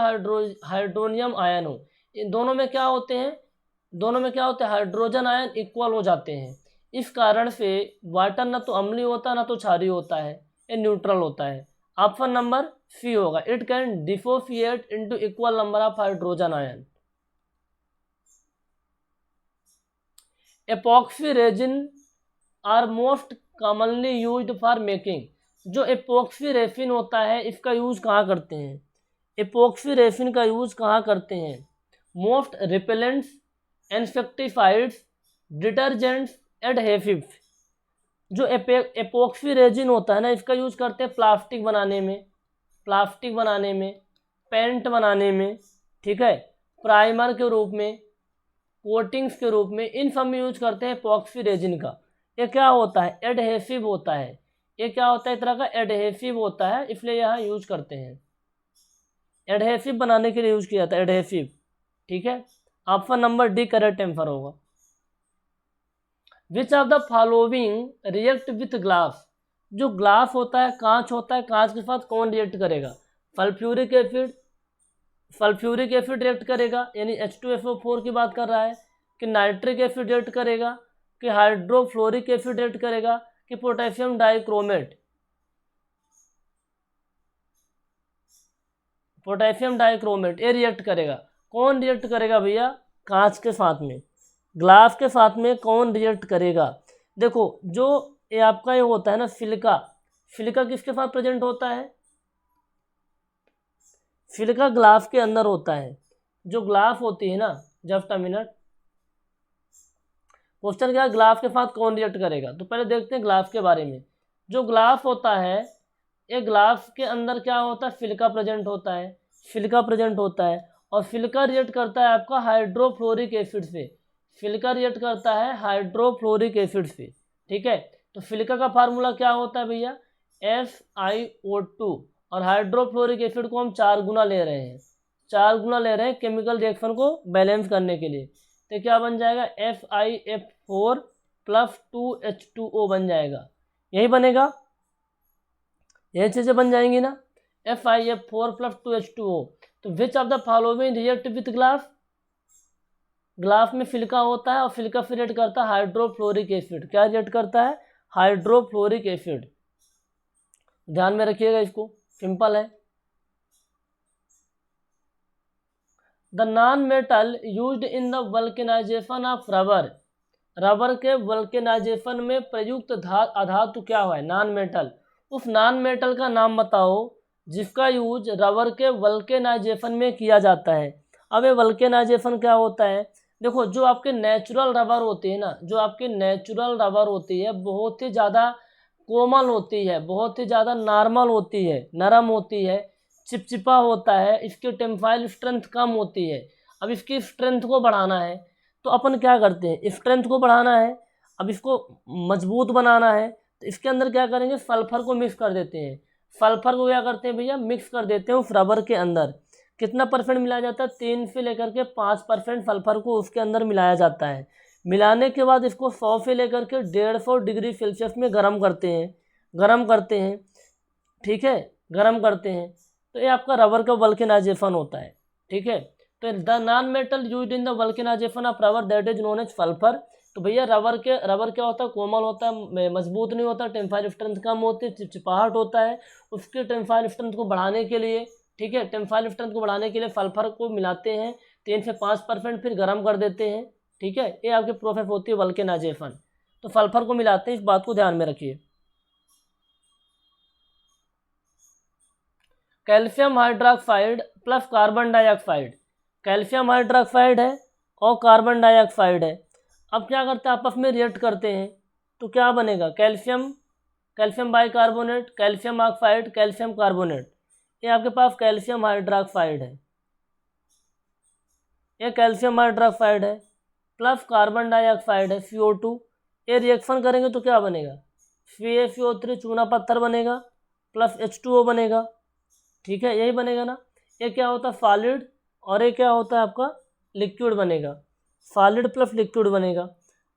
हाइड्रोनियम आयन हो, इन दोनों में क्या होते हैं, दोनों में क्या होता है, हाइड्रोजन आयन इक्वल हो जाते हैं। इस कारण से वाटर ना तो अम्लीय होता है ना तो क्षारीय होता है, ये न्यूट्रल होता है। ऑप्शन नंबर सी होगा, it can dissociate into equal number of hydrogen ion. Epoxy resin are most commonly used for making, जो एपॉक्सी रेसिन होता है इसका यूज कहाँ करते हैं, एपॉक्सी रेसिन का यूज कहाँ करते हैं, most repellents, insecticides, detergents, adhesives. जो एपॉक्सी रेजिन होता है ना, इसका यूज करते हैं प्लास्टिक बनाने में, प्लास्टिक बनाने में, पेंट बनाने में, ठीक है, प्राइमर के रूप में, कोटिंग्स के रूप में, इन सब में यूज करते हैं एपॉक्सी रेजिन का। ये क्या होता है, एडहेसिव होता है, ये क्या होता है, एक तरह का एडहेसिव होता है, इसलिए यहाँ यूज करते हैं, एडहेसिव बनाने के लिए यूज किया जाता है एडहेसिव, ठीक है। Option number D correct answer होगा। Which of the following react with glass, जो ग्लास होता है, कांच होता है, कांच के साथ कौन रिएक्ट करेगा, sulphuric acid, sulphuric acid react करेगा, यानी H2SO4 की बात कर रहा है, कि नाइट्रिक एसिड रिएक्ट करेगा, कि हाइड्रोफ्लोरिक एसिड रिएक्ट करेगा, कि पोटेशियम डाइक्रोमेट, पोटेशियम डाइक्रोमेट ये रिएक्ट करेगा। कौन रिएक्ट करेगा भैया, कांच के साथ में, ग्लास के साथ में कौन रिएक्ट करेगा। देखो जो ये आपका ये होता है ना सिलिका, सिलिका किसके साथ प्रेजेंट होता है, सिलिका ग्लास के अंदर होता है। जो ग्लास होती है ना, जस्ट अ मिनट, क्वेश्चन क्या है, ग्लास के साथ कौन रिएक्ट करेगा, तो पहले देखते हैं ग्लास के बारे में। जो ग्लास होता है, ये ग्लास के अंदर क्या होता है, सिलिका प्रेजेंट होता है, सिलिका प्रेजेंट होता है, और सिलिका रिएक्ट करता है आपका हाइड्रोफ्लोरिक एसिड से, सिलिका रिएक्ट करता है हाइड्रोफ्लोरिक एसिड से, ठीक है। तो सिलिका का फार्मूला क्या होता है भैया, FiO2, और हाइड्रोफ्लोरिक एसिड को हम 4 गुना ले रहे हैं, 4 गुना ले रहे हैं केमिकल रिएक्शन को बैलेंस करने के लिए। तो क्या बन जाएगा, FiF4 + 2H2O बन जाएगा, यही बनेगा, यही चीज़ें बन जाएंगी ना, FiF4 + 2H2O। तो विच of the following react with glass, glass में सिलिका होता है और सिलिका फिर रिएक्ट करता है हाइड्रोफ्लोरिक एसिड, क्या रिएक्ट करता है, हाइड्रोफ्लोरिक एसिड। ध्यान में रखिएगा इसको, सिंपल है। The non metal used in the vulcanisation of rubber, rubber के वल्केनाइजेशन में प्रयुक्त अधातु क्या है, नॉन मेटल। उस नॉन मेटल का नाम बताओ जिसका यूज रबर के वल्केनाइजेशन में किया जाता है। अब ये वल्केनाइजेशन क्या होता है, देखो जो आपके नेचुरल रबर होती है ना, जो आपकी नेचुरल रबर होती है बहुत ही ज़्यादा कोमल होती है, बहुत ही ज़्यादा नॉर्मल होती है, नरम होती है, चिपचिपा होता है, इसकी टेम्पाइल स्ट्रेंथ कम होती है। अब इसकी स्ट्रेंथ को बढ़ाना है तो अपन क्या करते हैं, स्ट्रेंथ को बढ़ाना है, अब इसको मजबूत बनाना है तो इसके अंदर क्या करेंगे, सल्फर को मिक्स कर देते हैं। सल्फर को क्या करते हैं भैया, मिक्स कर देते हैं उस रबर के अंदर। कितना परसेंट मिलाया जाता है, 3 से लेकर के 5% सल्फर को उसके अंदर मिलाया जाता है। मिलाने के बाद इसको 100 से लेकर के 150 डिग्री सेल्सियस में गर्म करते हैं, गर्म करते हैं, ठीक है, गर्म करते हैं। तो ये आपका रबर का वल्केनाइजेशन होता है, ठीक है। तो the non metal used in the vulcanisation of rubber that is known as sulphur. तो भैया रबर क्या होता है, कोमल होता है, मजबूत नहीं होता, टेम्पाइल स्ट्रेंथ कम होती है, चिपचिपाहट होता है। उसके टेम्पाइल स्ट्रेंथ को बढ़ाने के लिए, ठीक है, टेम्पाइल स्ट्रेंथ को बढ़ाने के लिए सल्फर को मिलाते हैं 3 से 5%, फिर गर्म कर देते हैं, ठीक है। ये आपकी प्रोसेस होती है वल्केनाइजेशन। तो सल्फर को मिलाते हैं, इस बात को ध्यान में रखिए। Calcium hydroxide plus carbon dioxide, calcium hydroxide है और कार्बन डाइऑक्साइड है। अब क्या करते हैं, आपस में रिएक्ट करते हैं तो क्या बनेगा, calcium bicarbonate, calcium oxide, calcium carbonate. ये आपके पास कैल्शियम हाइड्रोक्साइड है, ये कैल्शियम हाइड्रोक्साइड है, प्लस कार्बन डाइऑक्साइड है CO2। ये रिएक्शन करेंगे तो क्या बनेगा, CaCO3 चूना पत्थर बनेगा प्लस H2O बनेगा, ठीक है, यही बनेगा ना। ये क्या होता है, सॉलिड, और ये क्या होता है आपका लिक्विड बनेगा, सॉलिड प्लस लिक्विड बनेगा।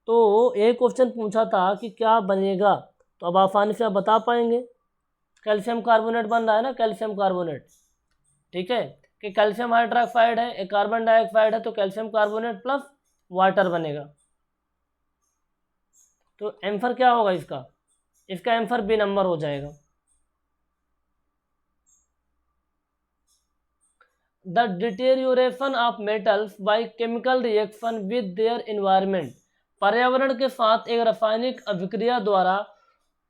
तो ये क्वेश्चन पूछा था कि क्या बनेगा, तो अब आसानी से आप बता पाएंगे। कैल्शियम कार्बोनेट बन रहा है ना, कैल्शियम कार्बोनेट, ठीक है। कि कैल्शियम हाइड्रोक्साइड है, एक कार्बन डाइऑक्साइड है, तो कैल्शियम कार्बोनेट प्लस वाटर बनेगा। तो आंसर क्या होगा इसका? इसका आंसर बी नंबर हो जाएगा। The deterioration of metals by chemical reaction with their environment, पर्यावरण के साथ एक रासायनिक अभिक्रिया द्वारा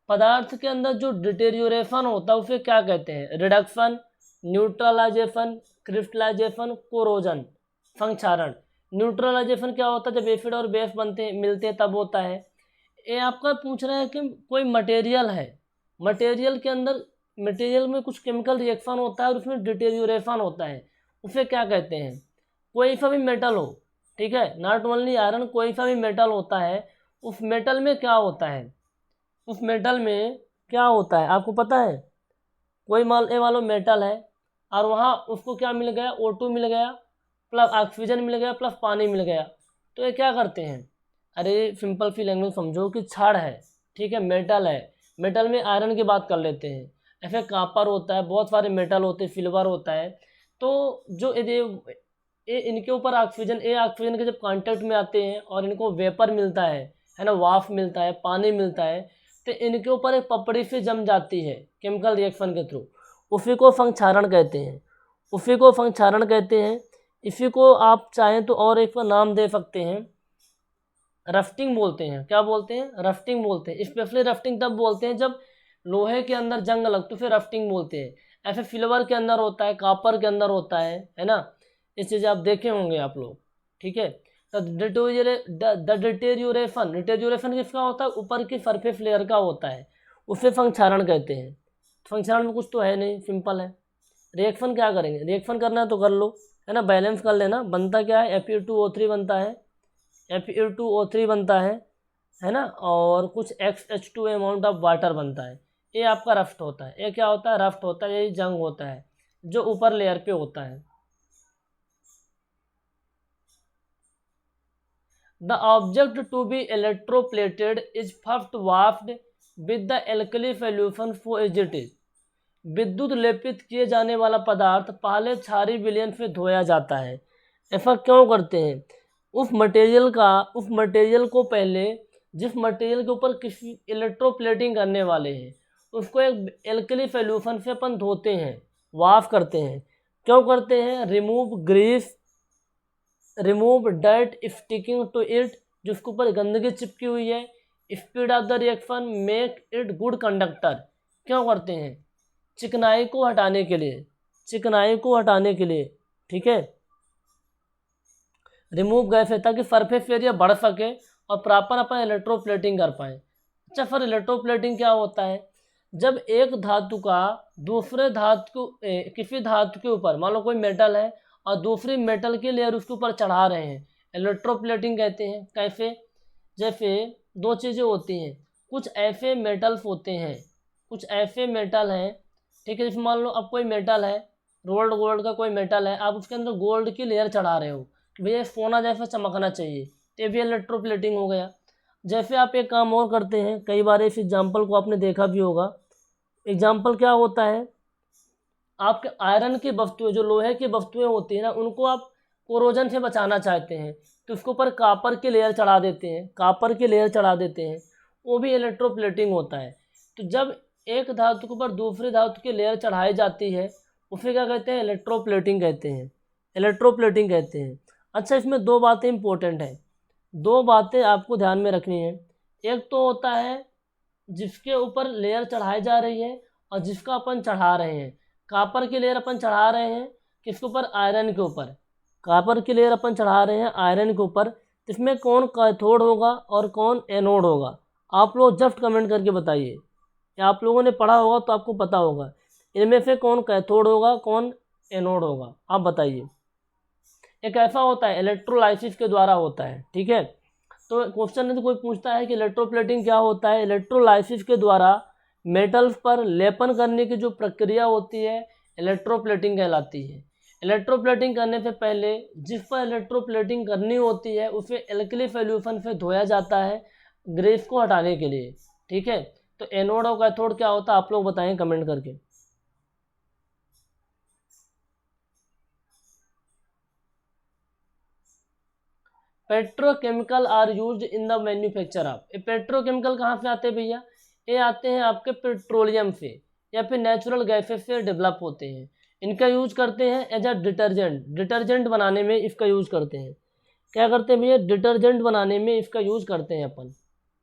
पदार्थ के अंदर जो डिटेरियोरेशन होता है उसे क्या कहते हैं? रिडक्शन, न्यूट्रलाइजेशन, क्रिस्टलाइजेशन, कोरोजन, संक्षारण। न्यूट्रलाइजेशन क्या होता है? जब एसिड और बेस मिलते हैं तब होता है। ये आपका पूछ रहा है कि कोई मटेरियल है, मटेरियल के अंदर, मटेरियल में कुछ केमिकल रिएक्शन होता है और उसमें डिटेरियोरेशन होता है, उसे क्या कहते हैं? कोई सा भी मेटल हो, ठीक है, नॉट ओनली आयरन, कोई सा भी मेटल होता है, उस मेटल में क्या होता है? उस मेटल में क्या होता है आपको पता है? कोई मान लो मेटल है और वहाँ उसको क्या मिल गया? O2 मिल गया, प्लस ऑक्सीजन मिल गया, प्लस पानी मिल गया। तो ये क्या करते हैं? अरे सिंपल सी लैंग्वेज समझो कि छड़ है, ठीक है, मेटल है, मेटल में आयरन की बात कर लेते हैं, ऐसे कॉपर होता है, बहुत सारे मेटल होते हैं, सिल्वर होता है। तो जो ये इनके ऊपर ऑक्सीजन, ये ऑक्सीजन के जब कांटेक्ट में आते हैं और इनको वेपर मिलता है ना, वाफ मिलता है, पानी मिलता है, तो इनके ऊपर एक पपड़ी से जम जाती है केमिकल रिएक्शन के थ्रू, उसी को संक्षारण कहते हैं, उसी को संक्षारण कहते हैं। इसी को आप चाहें तो और एक नाम दे सकते हैं, रफ्टिंग बोलते हैं। क्या बोलते हैं? रफ्टिंग बोलते हैं। स्पेशली रफ्टिंग तब बोलते हैं जब लोहे के अंदर जंग लगती है, फिर रफ्टिंग बोलते हैं। ऐसे सिल्वर के अंदर होता है, कॉपर के अंदर होता है ना, इस चीज़ आप देखे होंगे आप लोग, ठीक है। तो डिटेरियोरेशन, डिटेरियोरेशन किसका होता है? ऊपर की सरफेस लेयर का होता है, उसे संक्षारण कहते हैं। संक्षारण में कुछ तो है नहीं, सिंपल है। रिएक्शन क्या करेंगे? रिएक्शन करना है तो कर लो, है ना, बैलेंस कर लेना। बनता क्या है? Fe2O3 बनता है, Fe2O3 बनता है ना, और कुछ XH2 अमाउंट ऑफ वाटर बनता है। ये आपका रफ्ट होता है। ये क्या होता है? रफ्ट होता है, यही जंग होता है जो ऊपर लेयर पे होता है। The object to be electroplated is first washed with the alkali solution for as it is, विद्युत लेपित किए जाने वाला पदार्थ पहले क्षारीय विलयन से धोया जाता है। ऐसा क्यों करते हैं? उस मटेरियल को पहले, जिस मटेरियल के ऊपर किसी इलेक्ट्रोप्लेटिंग करने वाले हैं, उसको एक एल्कली सॉल्यूशन से अपन धोते हैं, वाफ करते हैं। क्यों करते हैं? Remove grease, remove dirt sticking to it, जिसके ऊपर गंदगी चिपकी हुई है। Speed of the reaction, make it good conductor. क्यों करते हैं? चिकनाई को हटाने के लिए, चिकनाई को हटाने के लिए, ठीक है। रिमूव गैस है ताकि सरफेस एरिया बढ़ सके और प्रॉपर अपन इलेक्ट्रोप्लेटिंग कर पाएँ। अच्छा, फिर इलेक्ट्रोप्लेटिंग क्या होता है? जब एक धातु का दूसरे धातु किसी धातु के ऊपर, मान लो कोई मेटल है और दूसरी मेटल की लेयर उसके ऊपर चढ़ा रहे हैं, इलेक्ट्रोप्लेटिंग कहते हैं। कैसे? जैसे दो चीज़ें होती हैं, कुछ ऐसे मेटल्स होते हैं, कुछ ऐसे मेटल हैं, ठीक है। जैसे मान लो अब कोई मेटल है, गोल्ड का कोई मेटल है, आप उसके अंदर गोल्ड की लेयर चढ़ा रहे हो, भैया सोना जैसा चमकना चाहिए, तो ये भी इलेक्ट्रोप्लेटिंग हो गया। जैसे आप एक काम और करते हैं, कई बार इस एग्जाम्पल को आपने देखा भी होगा। एग्जाम्पल क्या होता है? आपके आयरन की वस्तुएं, जो लोहे की वस्तुएं होती हैं ना, उनको आप कोरोजन से बचाना चाहते हैं, तो उसके ऊपर कापर की लेयर चढ़ा देते हैं, कापर की लेयर चढ़ा देते हैं, वो भी इलेक्ट्रोप्लेटिंग होता है। तो जब एक धातु के ऊपर दूसरी धातु की लेयर चढ़ाई जाती है, उसे क्या कहते हैं? इलेक्ट्रोप्लेटिंग कहते हैं, इलेक्ट्रोप्लेटिंग कहते हैं। अच्छा, इसमें दो बातें इंपॉर्टेंट हैं, दो बातें आपको ध्यान में रखनी है। एक तो होता है जिसके ऊपर लेयर चढ़ाई जा रही है और जिसका अपन चढ़ा रहे हैं। कापर की लेयर अपन चढ़ा रहे हैं किसके ऊपर? आयरन के ऊपर। कापर की लेयर अपन चढ़ा रहे हैं आयरन के ऊपर। इसमें कौन कैथोड होगा और कौन एनोड होगा? आप लोग जस्ट कमेंट करके बताइए, या आप लोगों ने पढ़ा होगा तो आपको पता होगा, इनमें से कौन कैथोड होगा, कौन एनोड होगा, आप बताइए। एक ऐसा होता है इलेक्ट्रोलाइसिस के द्वारा होता है, ठीक है। तो क्वेश्चन में तो कोई पूछता है कि इलेक्ट्रोप्लेटिंग क्या होता है? इलेक्ट्रोलाइसिस के द्वारा मेटल्स पर लेपन करने की जो प्रक्रिया होती है, इलेक्ट्रोप्लेटिंग कहलाती है। इलेक्ट्रोप्लेटिंग करने से पहले जिस पर इलेक्ट्रोप्लेटिंग करनी होती है उसे एल्कली सॉल्यूशन से धोया जाता है ग्रेस को हटाने के लिए, ठीक है। तो एनोड और कैथोड क्या होता है आप लोग बताएं कमेंट करके। Petrochemical are used in the manufacture of. ये पेट्रोकेमिकल कहाँ से आते हैं भैया? ये आते हैं आपके पेट्रोलियम से या फिर नेचुरल गैसेस से डेवलप होते हैं। इनका यूज करते हैं एज अ डिटर्जेंट, डिटर्जेंट बनाने में इसका यूज करते हैं। क्या करते हैं भैया? डिटर्जेंट बनाने में इसका यूज करते हैं अपन।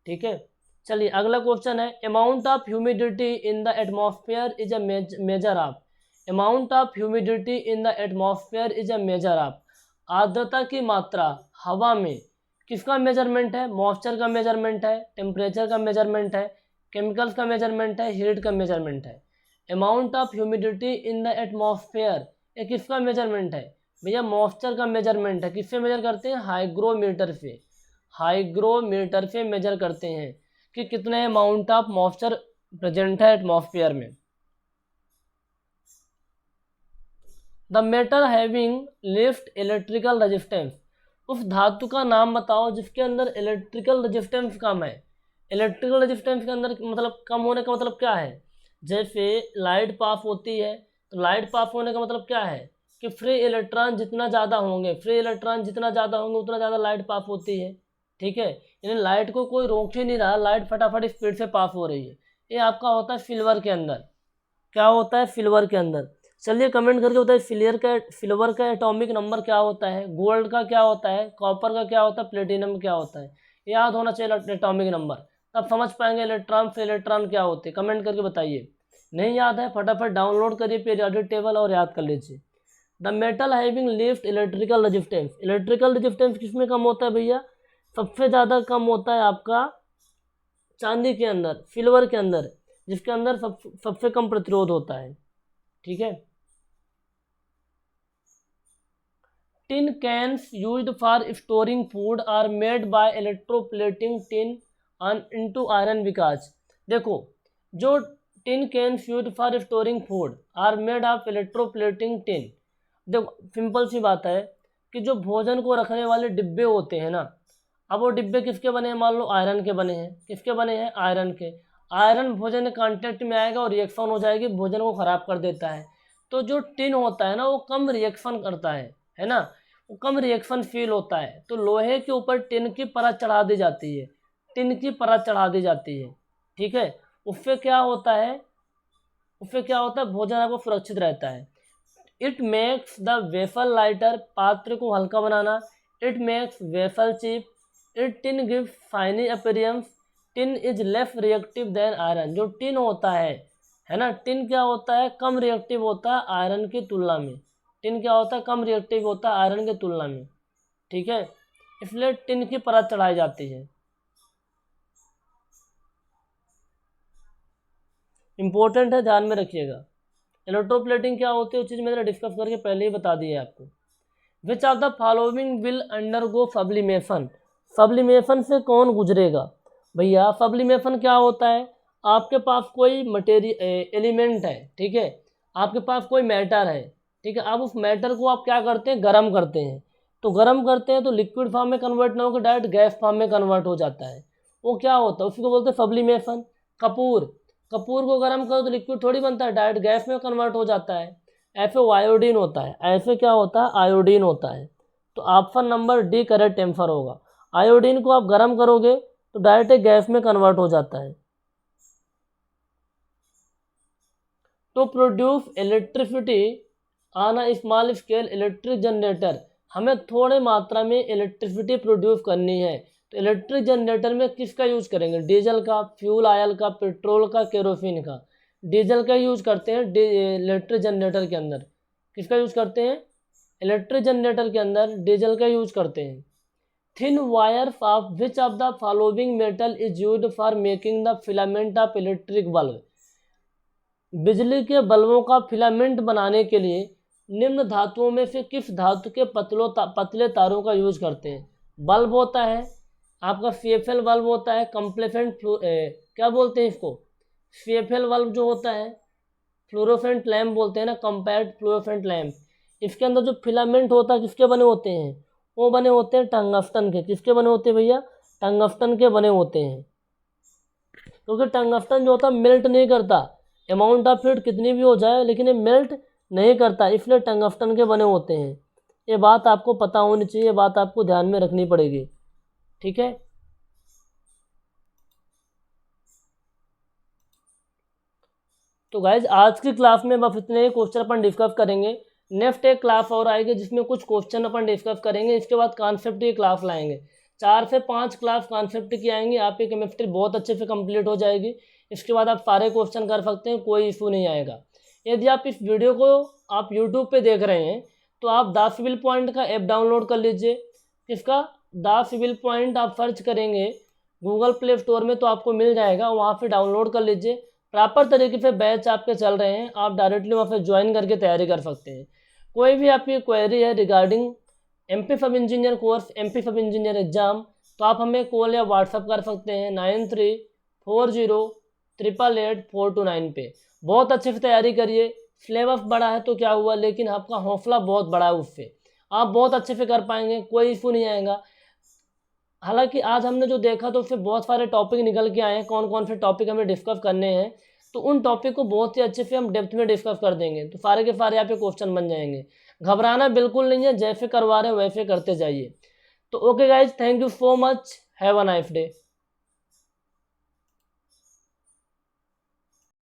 ठीक है, चलिए अगला क्वेश्चन है, amount of humidity in the atmosphere is a measure of. Amount of humidity in the atmosphere is a measure of. आर्द्रता की मात्रा हवा में किसका मेजरमेंट है? मॉइस्चर का मेजरमेंट है, टेम्परेचर का मेजरमेंट है, केमिकल्स का मेजरमेंट है, हीट का मेजरमेंट है। Amount of humidity in the atmosphere ये किसका मेजरमेंट है? भैया मॉइस्चर का मेजरमेंट है। किससे मेजर करते हैं? हाइग्रोमीटर से। हाइग्रोमीटर से मेजर करते हैं कि कितने अमाउंट ऑफ मॉइस्चर प्रेजेंट है एटमॉस्फेयर में। The metal having lift electrical resistance. उस धातु का नाम बताओ जिसके अंदर इलेक्ट्रिकल रेजिस्टेंस कम है। इलेक्ट्रिकल रेजिस्टेंस के अंदर मतलब कम होने का मतलब क्या है? जैसे लाइट पास होती है तो लाइट पास होने का मतलब क्या है कि फ्री इलेक्ट्रॉन जितना ज़्यादा होंगे, फ्री इलेक्ट्रॉन जितना ज़्यादा होंगे उतना ज़्यादा लाइट पास होती है। ठीक है, यानी लाइट को कोई रोक ही नहीं रहा, लाइट फटाफट स्पीड से पास हो रही है। ये आपका होता है सिल्वर के अंदर। क्या होता है? सिल्वर के अंदर। चलिए कमेंट करके बताइए सिल्वर का एटॉमिक नंबर क्या होता है, गोल्ड का क्या होता है, कॉपर का क्या होता है, प्लेटिनम क्या होता है। याद होना चाहिए एटॉमिक नंबर, तब समझ पाएंगे इलेक्ट्रॉन से इलेक्ट्रॉन क्या होते हैं। कमेंट करके बताइए। नहीं याद है फटाफट डाउनलोड करिए पीरियोडिक टेबल और याद कर लीजिए। The metal having lift electrical resistance. Electrical resistance किसमें कम होता है भैया? सबसे ज़्यादा कम होता है आपका चांदी के अंदर, सिल्वर के अंदर, जिसके अंदर सबसे कम प्रतिरोध होता है। ठीक है, tin cans used for storing food are made by electroplating tin into iron विकास। देखो, जो tin cans used for storing food are made of electroplating tin. देखो सिंपल सी बात है कि जो भोजन को रखने वाले डिब्बे होते हैं ना, अब वो डिब्बे किसके बने हैं? मान लो आयरन के बने हैं। किसके बने हैं? आयरन के। आयरन भोजन के कांटेक्ट में आएगा और रिएक्शन हो जाएगी, भोजन को ख़राब कर देता है। तो जो टिन होता है ना वो कम रिएक्शन करता है ना, वो कम रिएक्शन फील होता है। तो लोहे के ऊपर टिन की परत चढ़ा दी जाती है, टिन की परत चढ़ा दी जाती है। ठीक है, उससे क्या होता है? उससे क्या होता है? भोजन आपको सुरक्षित रहता है। It makes the vessel lighter. पात्र को हल्का बनाना। It makes vessel cheap. It tin give fine appearance. Tin is less reactive than iron. जो टिन होता है ना, टिन क्या होता है? कम रिएक्टिव होता है आयरन की तुलना में। टिन क्या होता है? कम रिएक्टिव होता है आयरन की तुलना में। ठीक है, इसलिए टिन की परत चढ़ाई जाती है। इंपॉर्टेंट है, ध्यान में रखिएगा। इलेक्ट्रोप्लेटिंग क्या होती है उस चीज़ मैंने डिस्कस करके पहले ही बता दिया है आपको। विच of the following will undergo sublimation. Sublimation से कौन गुजरेगा भैया? सब्लिमेशन क्या होता है? आपके पास कोई मटेरियल एलिमेंट है, ठीक है, आपके पास कोई मैटर है, ठीक है, आप उस मैटर को आप क्या करते हैं? गर्म करते हैं। तो गर्म करते हैं तो लिक्विड फॉर्म में कन्वर्ट ना होकर डायरेक्ट गैस फॉर्म में कन्वर्ट हो जाता है। वो क्या होता है? उसको बोलते हैं सब्लिमेशन। कपूर, कपूर को गर्म करो तो लिक्विड थोड़ी बनता है, डायरेक्ट गैस में कन्वर्ट हो जाता है। ऐसे आयोडीन होता है। ऐसे क्या होता है? आयोडीन होता है। तो option number D correct answer होगा। आयोडीन को आप गर्म करोगे तो डायरेक्ट गैस में कन्वर्ट हो जाता है। To produce electricity on a small scale, electric generator. हमें थोड़े मात्रा में इलेक्ट्रिसिटी प्रोड्यूस करनी है तो इलेक्ट्रिक जनरेटर में किसका यूज करेंगे? डीजल का, फ्यूल ऑयल का, पेट्रोल का, केरोसिन का। डीजल का यूज करते हैं इलेक्ट्रिक जनरेटर के अंदर। किसका यूज करते हैं? इलेक्ट्रिक जनरेटर के अंदर डीजल का यूज करते हैं। Thin wires of which of the following metal is used for making the filament of electric bulb. बिजली के बल्बों का फिलामेंट बनाने के लिए निम्न धातुओं में से किस धातु के पतले तारों का यूज करते हैं? बल्ब होता है आपका CFL बल्ब होता है, कम्प्लेसेंट क्या बोलते हैं इसको? CFL बल्ब जो होता है, फ्लोरोसेंट लैम्प बोलते हैं ना, कम्पैक्ट फ्लोरोसेंट लैम्प। इसके अंदर जो फिलामेंट होता है किसके बने होते हैं? वो बने होते हैं टंगस्टन के। किसके बने होते हैं भैया? टंगस्टन के बने होते हैं। क्योंकि टंगस्टन जो होता है मेल्ट नहीं करता, अमाउंट ऑफ हीट कितनी भी हो जाए लेकिन ये मेल्ट नहीं करता, इसलिए टंगस्टन के बने होते हैं। ये बात आपको पता होनी चाहिए, ये बात आपको ध्यान में रखनी पड़ेगी, ठीक है। तो गाइज आज की क्लास में बस इतने ही क्वेश्चन अपन डिस्कस करेंगे। नेक्स्ट एक क्लास और आएगी जिसमें कुछ क्वेश्चन अपन डिस्कस करेंगे। इसके बाद कॉन्सेप्ट की क्लास लाएंगे, 4 से 5 क्लास कॉन्सेप्ट की आएंगी। आपकी केमिस्ट्री बहुत अच्छे से कंप्लीट हो जाएगी। इसके बाद आप सारे क्वेश्चन कर सकते हैं, कोई इशू नहीं आएगा। यदि आप इस वीडियो को आप यूट्यूब पे देख रहे हैं तो आप द सिविल पॉइंट का ऐप डाउनलोड कर लीजिए। इसका द सिविल पॉइंट आप सर्च करेंगे गूगल प्ले स्टोर में तो आपको मिल जाएगा, वहाँ से डाउनलोड कर लीजिए। प्रॉपर तरीके से बैच आपके चल रहे हैं, आप डायरेक्टली वहाँ पे ज्वाइन करके तैयारी कर सकते हैं। कोई भी आपकी क्वेरी है रिगार्डिंग एमपी सब इंजीनियर कोर्स, एमपी सब इंजीनियर एग्जाम, तो आप हमें कॉल या व्हाट्सअप कर सकते हैं 9340888429 पे। बहुत अच्छे से तैयारी करिए। सिलेबस बड़ा है तो क्या हुआ, लेकिन आपका हौसला बहुत बड़ा है, उससे आप बहुत अच्छे से कर पाएंगे, कोई इशू नहीं आएगा। हालांकि आज हमने जो देखा तो उससे बहुत सारे टॉपिक निकल के आए हैं, कौन कौन से टॉपिक हमें डिस्कस करने हैं, तो उन टॉपिक को बहुत ही अच्छे से हम डेप्थ में डिस्कस कर देंगे, तो सारे के सारे यहाँ पे क्वेश्चन बन जाएंगे। घबराना बिल्कुल नहीं है, जैसे करवा रहे हैं वैसे करते जाइए। तो okay guys, thank you so much, have a nice day.